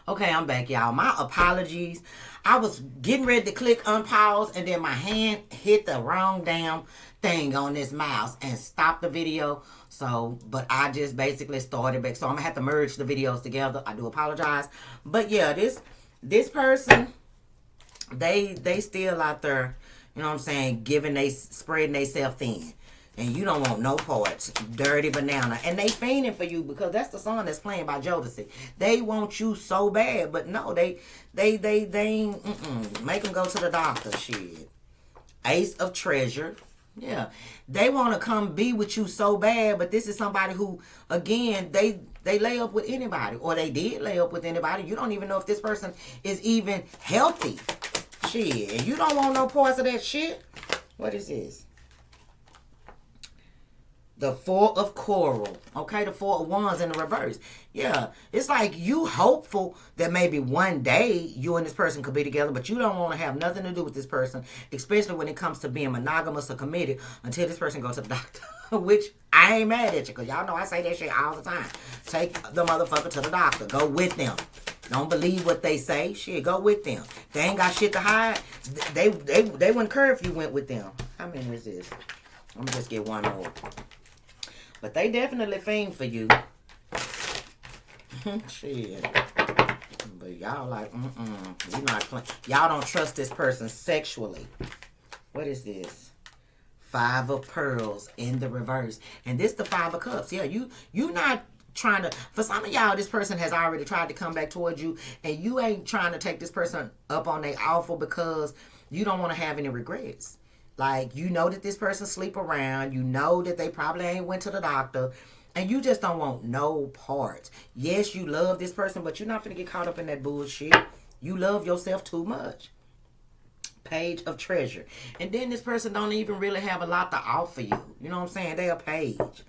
Okay, I'm back, y'all. My apologies. I was getting ready to click unpause, and then my hand hit the wrong damn thing on this mouse and stopped the video. So, but I just basically started back. So I'm gonna have to merge the videos together. I do apologize. But yeah, this person, they still out there, you know what I'm saying, spreading they self thin. And you don't want no parts. Dirty banana. And they fiending for you because that's the song that's playing by Jodeci. They want you so bad. But no, they ain't, make them go to the doctor. Shit. Ace of Treasure. Yeah. They want to come be with you so bad. But this is somebody who, again, they lay up with anybody. Or they did lay up with anybody. You don't even know if this person is even healthy. Shit. And you don't want no parts of that shit. What is this? The Four of Coral. Okay, the Four of Wands in the reverse. Yeah, it's like you hopeful that maybe one day you and this person could be together, but you don't want to have nothing to do with this person, especially when it comes to being monogamous or committed until this person goes to the doctor. Which I ain't mad at you, because y'all know I say that shit all the time. Take the motherfucker to the doctor. Go with them. Don't believe what they say. Shit, go with them. They ain't got shit to hide. They wouldn't care if you went with them. How many is this? Let me just get one more. But they definitely fiend for you. Shit. But y'all like, you not playing. Y'all don't trust this person sexually. What is this? Five of Pearls in the reverse. And this the Five of Cups. Yeah, you not trying to, for some of y'all, this person has already tried to come back towards you, and you ain't trying to take this person up on their offer because you don't want to have any regrets. Like, you know that this person sleep around. You know that they probably ain't went to the doctor. And you just don't want no parts. Yes, you love this person, but you're not going to get caught up in that bullshit. You love yourself too much. Page of Treasure. And then this person don't even really have a lot to offer you. You know what I'm saying? They a page.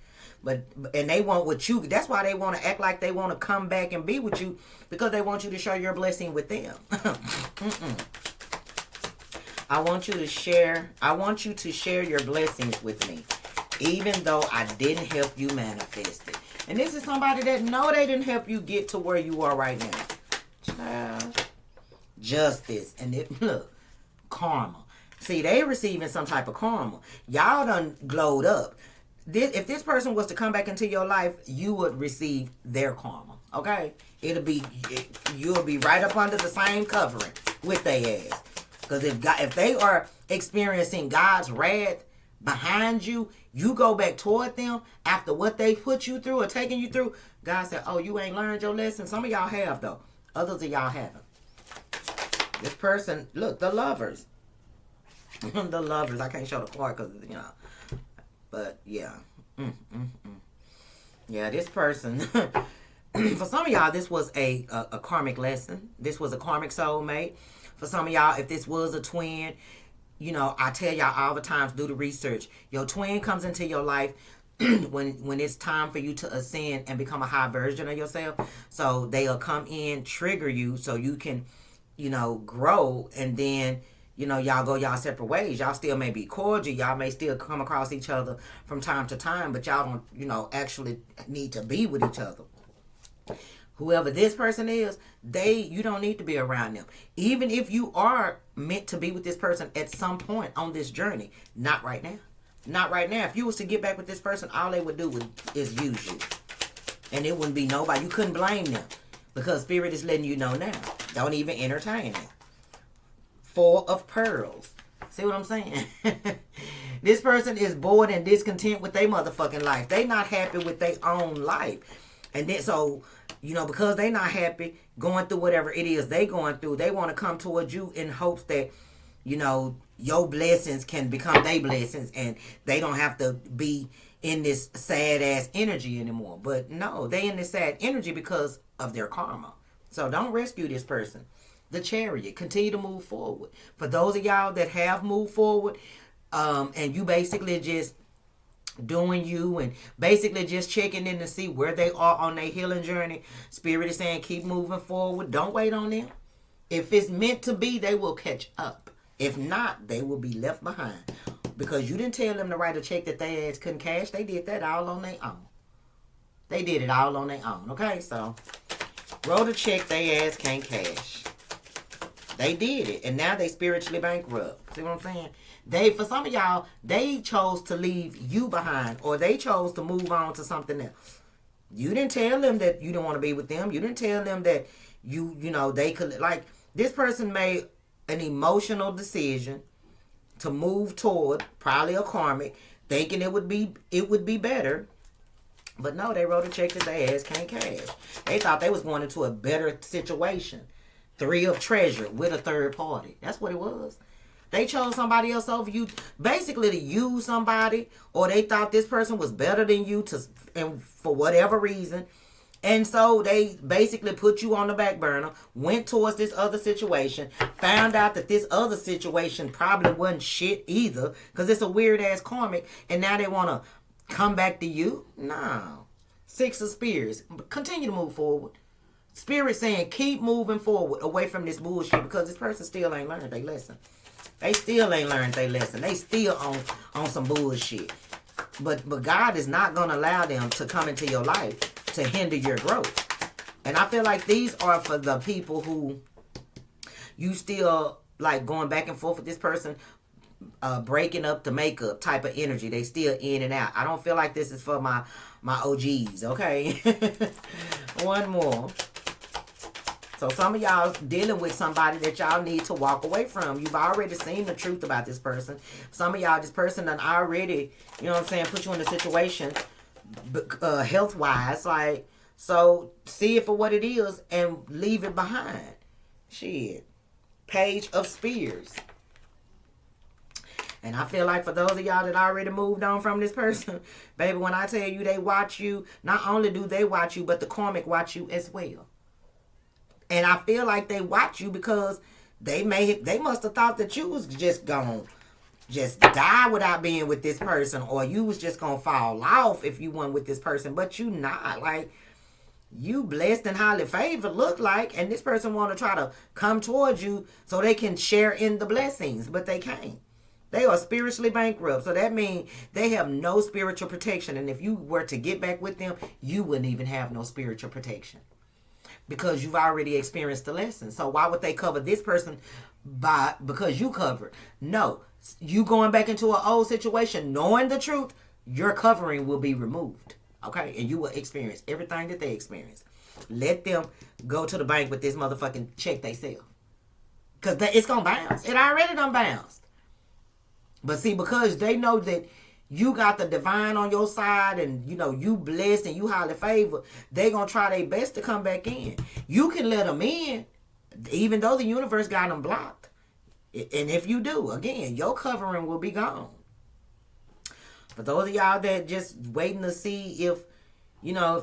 And they want what you, that's why they want to act like they want to come back and be with you, because they want you to share your blessing with them. I want you to share your blessings with me, even though I didn't help you manifest it. And this is somebody that know they didn't help you get to where you are right now. Child. Justice. And look, karma. See, they receiving some type of karma. Y'all done glowed up. If this person was to come back into your life, you would receive their karma. Okay? You'll be right up under the same covering with their ass. Because if they are experiencing God's wrath behind you, you go back toward them after what they put you through or taking you through. God said, oh, you ain't learned your lesson. Some of y'all have, though. Others of y'all haven't. This person, look, the Lovers. The Lovers. I can't show the card because, you know. But, yeah. Yeah, this person. For some of y'all, this was a karmic lesson. This was a karmic soulmate. For some of y'all, if this was a twin, you know, I tell y'all all the time, do the research. Your twin comes into your life when it's time for you to ascend and become a high version of yourself. So they'll come in, trigger you so you can, you know, grow. And then, you know, y'all go y'all separate ways. Y'all still may be cordial. Y'all may still come across each other from time to time. But y'all don't, you know, actually need to be with each other. Whoever this person is, you don't need to be around them. Even if you are meant to be with this person at some point on this journey, not right now. Not right now. If you was to get back with this person, all they would do is use you. And it wouldn't be nobody. You couldn't blame them. Because Spirit is letting you know now. Don't even entertain it. Four of Pearls. See what I'm saying? This person is bored and discontent with their motherfucking life. They not happy with their own life. And then so, you know, because they not happy going through whatever it is they going through, they want to come towards you in hopes that, you know, your blessings can become their blessings and they don't have to be in this sad ass energy anymore. But no, they in this sad energy because of their karma. So don't rescue this person. The Chariot. Continue to move forward. For those of y'all that have moved forward, and you basically just doing you and basically just checking in to see where they are on their healing journey, Spirit is saying keep moving forward. Don't wait on them. If it's meant to be, they will catch up. If not, they will be left behind. Because you didn't tell them to write a check that they ass couldn't cash. They did that all on their own. They did it all on their own. Okay, so Wrote a check they ass can't cash. They did it, and now they spiritually bankrupt. See what I'm saying? For some of y'all, they chose to leave you behind, or they chose to move on to something else. You didn't tell them that you didn't want to be with them. You didn't tell them that they could, like, this person made an emotional decision to move toward probably a karmic, thinking it would be better. But no, they wrote a check that their ass can't cash. They thought they was going into a better situation. 3 of treasure with a third party. That's what it was. They chose somebody else over you, basically to use somebody, or they thought this person was better than you and for whatever reason. And so they basically put you on the back burner, went towards this other situation, found out that this other situation probably wasn't shit either, because it's a weird ass karmic, and now they want to come back to you? No. 6 of Spears. Continue to move forward. Spirit saying keep moving forward away from this bullshit, because this person still ain't learned their lesson. They still ain't learned their lesson. They still on some bullshit. But God is not going to allow them to come into your life to hinder your growth. And I feel like these are for the people who you still like going back and forth with this person, breaking up the makeup type of energy. They still in and out. I don't feel like this is for my OGs, okay? One more. So some of y'all dealing with somebody that y'all need to walk away from. You've already seen the truth about this person. Some of y'all, this person done already, you know what I'm saying, put you in a situation health-wise. Like, so see it for what it is and leave it behind. Shit. Page of Spears. And I feel like for those of y'all that already moved on from this person, baby, when I tell you they watch you, not only do they watch you, but the karmic watch you as well. And I feel like they watch you because they must have thought that you was just gonna just die without being with this person, or you was just gonna fall off if you weren't with this person. But you not. Like, you blessed and highly favored look like, and this person want to try to come towards you so they can share in the blessings, but they can't. They are spiritually bankrupt. So that means they have no spiritual protection. And if you were to get back with them, you wouldn't even have no spiritual protection, because you've already experienced the lesson. So why would they cover this person because you covered? No. You going back into an old situation, knowing the truth, your covering will be removed. Okay? And you will experience everything that they experience. Let them go to the bank with this motherfucking check they sell. Because it's going to bounce. It already done bounced. But see, because they know that you got the divine on your side, and you blessed and you highly favored, they gonna try their best to come back in. You can let them in, even though the universe got them blocked. And if you do, again, your covering will be gone. For those of y'all that just waiting to see if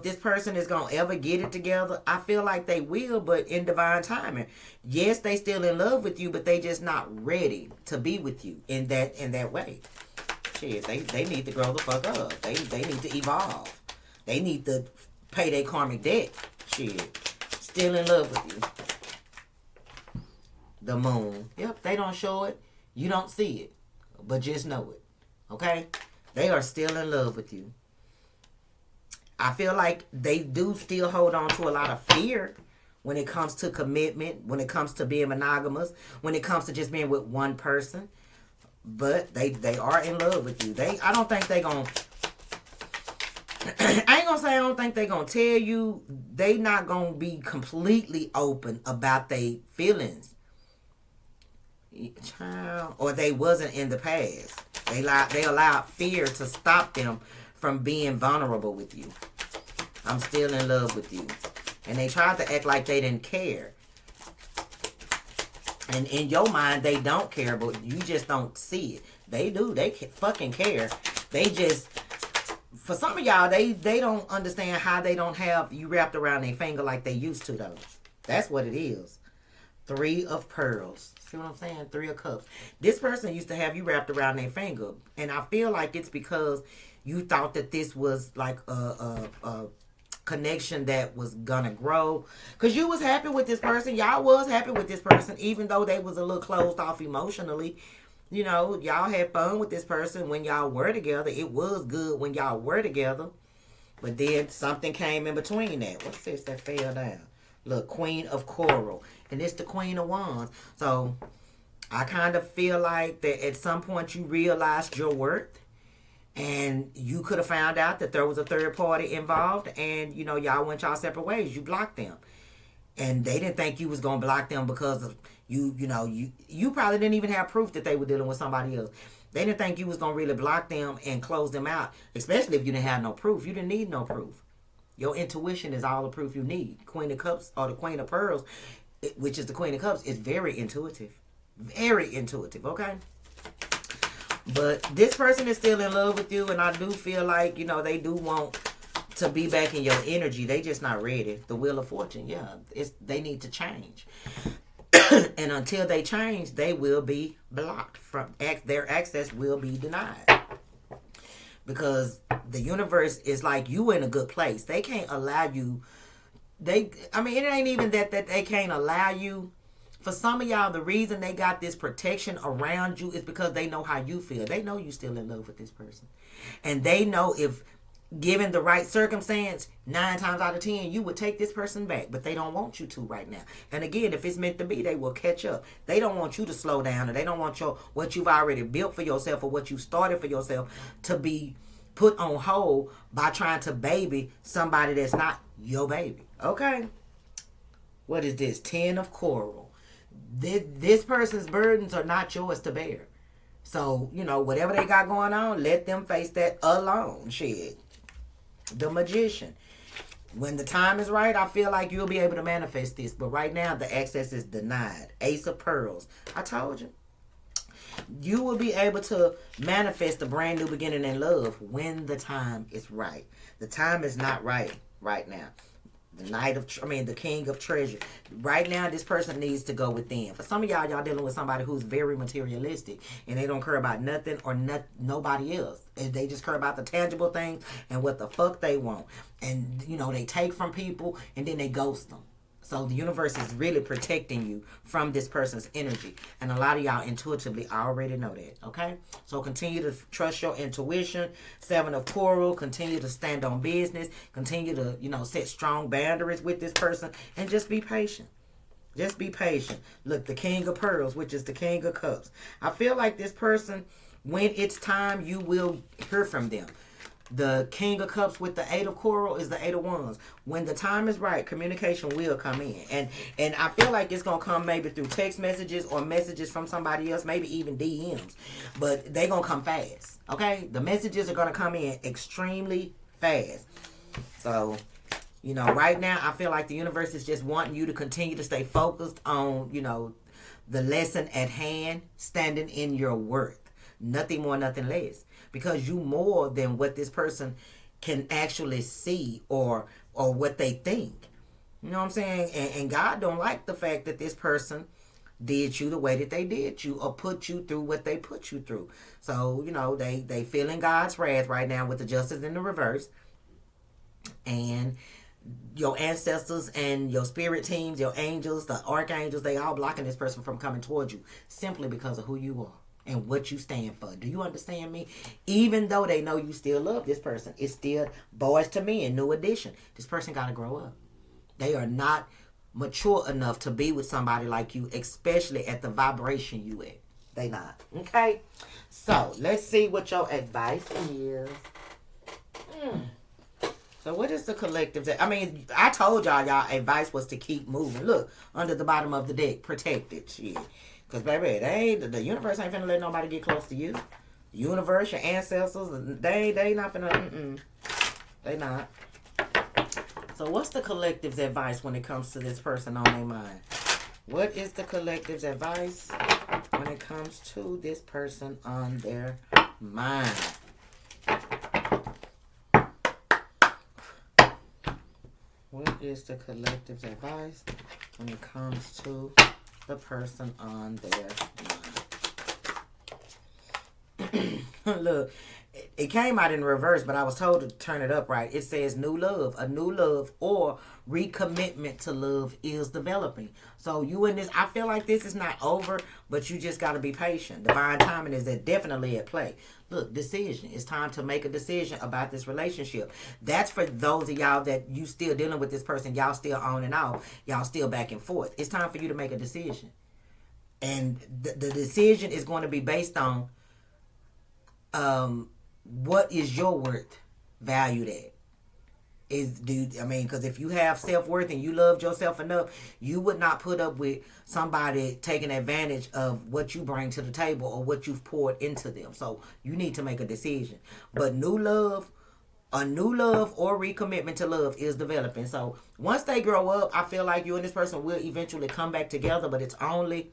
this person is gonna ever get it together, I feel like they will, but in divine timing. Yes, they still in love with you, but they just not ready to be with you in that way. Shit, they need to grow the fuck up. They need to evolve. They need to pay their karmic debt. Shit. Still in love with you. The moon. Yep, they don't show it. You don't see it. But just know it. Okay? They are still in love with you. I feel like they do still hold on to a lot of fear when it comes to commitment, when it comes to being monogamous, when it comes to just being with one person. But they are in love with you. I don't think they gonna I ain't gonna say I don't think they gonna tell you. They not gonna be completely open about their feelings. Child, or they wasn't in the past. They allowed fear to stop them from being vulnerable with you. I'm still in love with you. And they tried to act like they didn't care. And in your mind, they don't care, but you just don't see it. They do. They fucking care. They just, for some of y'all, they don't understand how they don't have you wrapped around their finger like they used to, though. That's what it is. 3 of Pearls. See what I'm saying? 3 of Cups. This person used to have you wrapped around their finger. And I feel like it's because you thought that this was like a connection that was gonna grow, because you was happy with this person. Y'all was happy with this person, even though they was a little closed off emotionally. Y'all had fun with this person when y'all were together. It was good when y'all were together, but then something came in between that. What's this that fell down? Look, Queen of Coral. And it's the Queen of Wands. So I kind of feel like that at some point you realized your worth. And you could have found out that there was a third party involved. And, you know, y'all went y'all separate ways. You blocked them. And they didn't think you was going to block them because of you probably didn't even have proof that they were dealing with somebody else. They didn't think you was going to really block them and close them out, especially if you didn't have no proof. You didn't need no proof. Your intuition is all the proof you need. Queen of Cups or the Queen of Pearls, which is the Queen of Cups, is very intuitive. Very intuitive, okay? But this person is still in love with you, and I do feel like, you know, they do want to be back in your energy. They just not ready. The Wheel of Fortune, yeah, they need to change. And until they change, they will be blocked. Their access will be denied. Because the universe is like, you in a good place. They can't allow you. It ain't even that they can't allow you. For some of y'all, the reason they got this protection around you is because they know how you feel. They know you still in love with this person. And they know if given the right circumstance, 9 times out of 10, you would take this person back. But they don't want you to right now. And again, if it's meant to be, they will catch up. They don't want you to slow down. And they don't want what you've already built for yourself or what you started for yourself to be put on hold by trying to baby somebody that's not your baby. Okay? What is this? 10 of Coral. This person's burdens are not yours to bear. So, you know, whatever they got going on, let them face that alone. Shit. The Magician. When the time is right, I feel like you'll be able to manifest this. But right now, the access is denied. Ace of Pearls. I told you. You will be able to manifest a brand new beginning in love when the time is right. The time is not right now. The King of Treasure. Right now, this person needs to go within. For some of y'all dealing with somebody who's very materialistic and they don't care about nothing or nobody else. They just care about the tangible things and what the fuck they want. And, you know, they take from people and then they ghost them. So the universe is really protecting you from this person's energy. And a lot of y'all intuitively already know that, okay? So continue to trust your intuition. 7 of Coral. Continue to stand on business. Continue to, you know, set strong boundaries with this person. And just be patient. Just be patient. Look, the King of Pearls, which is the King of Cups. I feel like this person, when it's time, you will hear from them. The King of Cups with the 8 of Coral is the 8 of Wands. When the time is right, communication will come in. And I feel like it's going to come maybe through text messages or messages from somebody else, maybe even DMs. But they're going to come fast, okay? The messages are going to come in extremely fast. So, you know, right now, I feel like the universe is just wanting you to continue to stay focused on, you know, the lesson at hand, standing in your worth. Nothing more, nothing less. Because you more than what this person can actually see or what they think. You know what I'm saying? And God don't like the fact that this person did you the way that they did you or put you through what they put you through. So, you know, they feeling God's wrath right now with the justice in the reverse. And your ancestors and your spirit teams, your angels, the archangels, they all blocking this person from coming towards you simply because of who you are and what you stand for. Do you understand me? Even though they know you still love this person, it's still Boys to Men, new edition. This person got to grow up. They are not mature enough to be with somebody like you, especially at the vibration you at. They not. Okay? So, let's see what your advice is. So, what is the collective? I told y'all advice was to keep moving. Look, under the bottom of the deck, protected. Shit. Because, baby, the universe ain't finna let nobody get close to you. The universe, your ancestors, they not finna, They not. So what's the collective's advice when it comes to this person on their mind? What is the collective's advice when it comes to this person on their mind? What is the collective's advice when it comes to the person on their mind? Look, It came out in reverse, but I was told to turn it up right. It says new love. A new love or recommitment to love is developing. So you in this, I feel like this is not over, but you just got to be patient. Divine timing is definitely at play. Look, decision. It's time to make a decision about this relationship. That's for those of y'all that you still dealing with this person. Y'all still on and off. Y'all still back and forth. It's time for you to make a decision. And the decision is going to be based on what is your worth valued at? Because if you have self-worth and you loved yourself enough, you would not put up with somebody taking advantage of what you bring to the table or what you've poured into them. So you need to make a decision. But a new love or recommitment to love is developing. So once they grow up, I feel like you and this person will eventually come back together, but it's only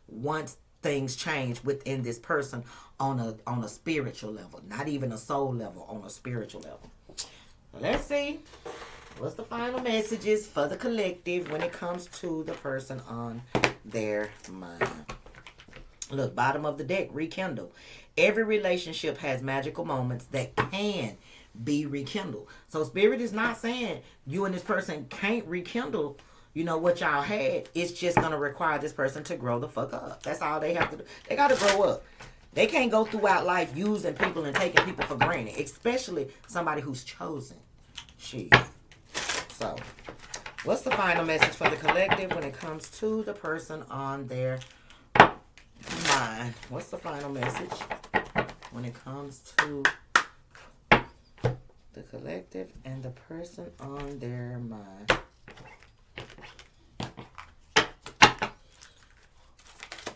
once things change within this person on a spiritual level, not even a soul level, on a spiritual level. Let's see what's the final messages for the collective when it comes to the person on their mind. Look, bottom of the deck, rekindle. Every relationship has magical moments that can be rekindled. So spirit is not saying you and this person can't rekindle what y'all had. It's just going to require this person to grow the fuck up. That's all they have to do. They got to grow up. They can't go throughout life using people and taking people for granted, especially somebody who's chosen. Shit. So, what's the final message for the collective when it comes to the person on their mind? What's the final message when it comes to the collective and the person on their mind?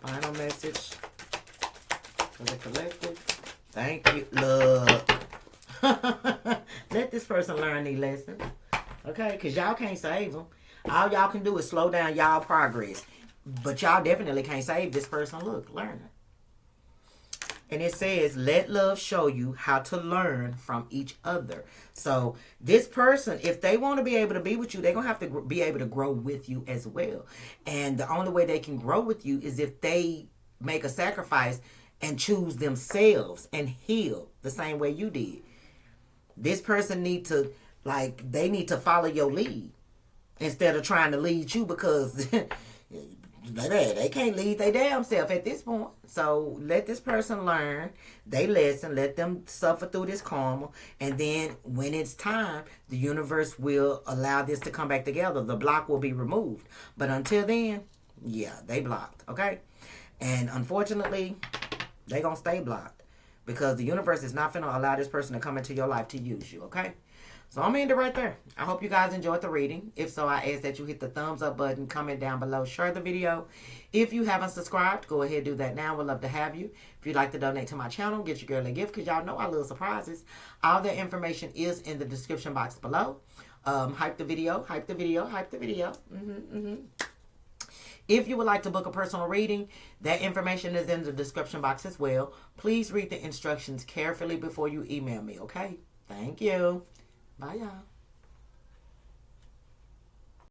Final message for the collective. Thank you. Look. Let this person learn these lessons. Okay? Because y'all can't save them. All y'all can do is slow down y'all progress. But y'all definitely can't save this person. Look, learn it. And it says, let love show you how to learn from each other. So this person, if they want to be able to be with you, they're going to have to be able to grow with you as well. And the only way they can grow with you is if they make a sacrifice and choose themselves and heal the same way you did. This person need to follow your lead instead of trying to lead you, because they can't lead their damn self at this point. So let this person learn they lesson. Let them suffer through this karma. And then when it's time, the universe will allow this to come back together. The block will be removed. But until then, yeah, they blocked. Okay? And unfortunately, they gonna stay blocked, because the universe is not finna allow this person to come into your life to use you. Okay? So I'm ending right there. I hope you guys enjoyed the reading. If so, I ask that you hit the thumbs up button, comment down below, share the video. If you haven't subscribed, go ahead and do that now. We'd love to have you. If you'd like to donate to my channel, get your girl a gift, because y'all know I love surprises. All that information is in the description box below. Hype the video, hype the video, hype the video. If you would like to book a personal reading, that information is in the description box as well. Please read the instructions carefully before you email me, okay? Thank you. Bye, y'all.